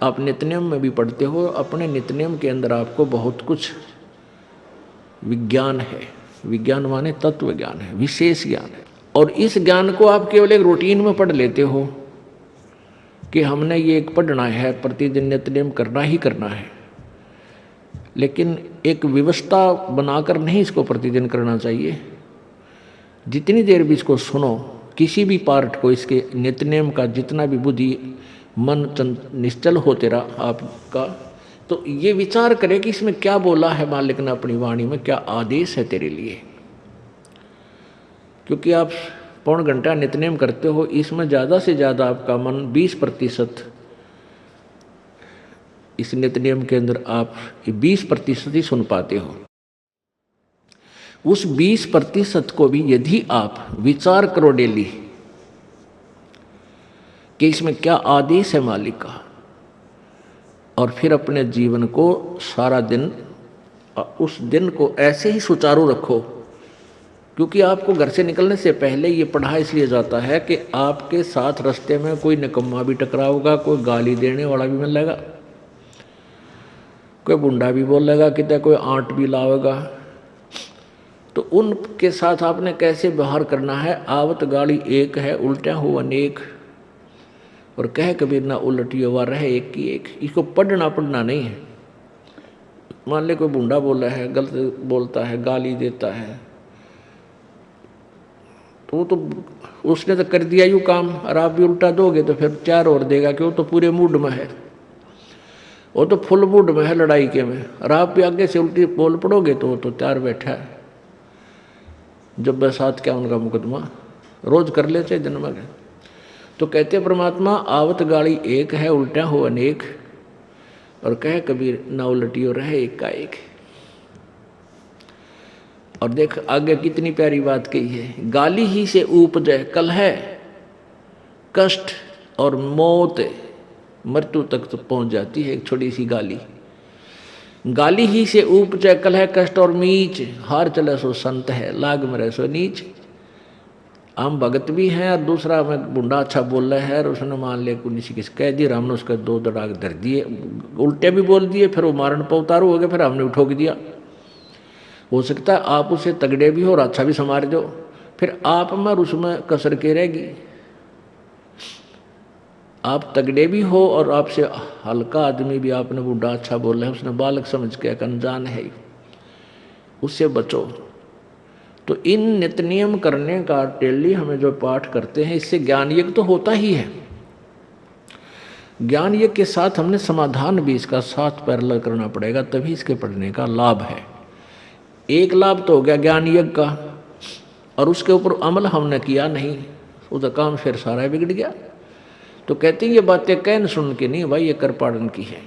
आप नित्यनेम में भी पढ़ते हो, अपने नित्यनेम के अंदर आपको बहुत कुछ विज्ञान है। विज्ञान माने तत्व ज्ञान है, विशेष ज्ञान है। और इस ज्ञान को आप केवल एक रूटीन में पढ़ लेते हो कि हमने ये एक पढ़ना है, प्रतिदिन नित्यनेम करना ही करना है, लेकिन एक व्यवस्था बनाकर नहीं इसको प्रतिदिन करना चाहिए। जितनी देर भी इसको सुनो, किसी भी पार्ट को, इसके नित्यनेम का जितना भी बुद्धि मन निश्चल हो तेरा आपका, तो ये विचार करे कि इसमें क्या बोला है मालिक ने अपनी वाणी में, क्या आदेश है तेरे लिए। क्योंकि आप पौन घंटा नित्यनेम करते हो, इसमें ज़्यादा से ज़्यादा आपका मन 20% इस नित्यनेम के अंदर आप 20% ही सुन पाते हो। उस 20% को भी यदि आप विचार करो डेली कि इसमें क्या आदेश है मालिक का, और फिर अपने जीवन को सारा दिन, उस दिन को ऐसे ही सुचारू रखो। क्योंकि आपको घर से निकलने से पहले ये पढ़ा इसलिए जाता है कि आपके साथ रास्ते में कोई निकम्मा भी टकराओगा, कोई गाली देने वाला भी मिलेगा, कोई बुंडा भी बोलेगा, कितने कोई आंट भी लावेगा। तो उनके साथ आपने कैसे व्यवहार करना है। आवत गाड़ी एक है, उल्टा हो अनेक, और कह कबीर ना उलटी हुआ रहे एक की एक। इसको पढ़ना नहीं है। मान ले कोई बुंडा बोला है, गलत बोलता है, गाली देता है, तो उसने तो कर दिया यूँ काम, और आप भी उल्टा दोगे तो फिर 4 और देगा कि वो तो पूरे मूड में है, वो तो फुल मूड में है लड़ाई के में, और आप भी आगे से उल्टी बोल पड़ोगे तो वो तो तैयार बैठा है। जब बसात क्या उनका मुकदमा रोज कर लेते दिन में। तो कहते परमात्मा आवत गाड़ी एक है, उल्टा हो अनेक, और कह कबीर ना उलटी हो रहे एक का एक। और देख आगे कितनी प्यारी बात कही है। गाली ही से उपजे कलह, कष्ट और मौत, मृत्यु तक तो पहुंच जाती है एक छोटी सी गाली। गाली ही से उपजे कलह, कष्ट और मीच, हार चले सो संत है, लाग मरे सो नीच। हम भगत भी हैं, और दूसरा में बुंडा अच्छा बोल रहा है, और उसने मान लिया किसी किस कह दिया, हमने उसका 2 दड़ाक धर दिए, उल्टे भी बोल दिए, फिर वो मारण पर उतारू हो गया, फिर हमने ठोक दिया। हो सकता है आप उसे तगड़े भी हो और अच्छा भी संवार दो, फिर आप में और उसमें कसर के रहेगी। आप तगड़े भी हो और आपसे हल्का आदमी भी आपने बुढ़ा अच्छा बोला है, उसने बालक समझ के अनजान है, उससे बचो। तो इन नित्य नियम करने का डेली हमें जो पाठ करते हैं, इससे ज्ञान यज्ञ तो होता ही है। ज्ञान यज्ञ के साथ हमने समाधान भी इसका साथ पैरेलल करना पड़ेगा, तभी इसके पढ़ने का लाभ है। एक लाभ तो हो गया ज्ञान यज्ञ का, और उसके ऊपर अमल हमने किया नहीं, उसका काम फिर सारा बिगड़ गया। तो कहते हैं ये बातें कहन सुन के नहीं भाई, ये कर पाड़न की है।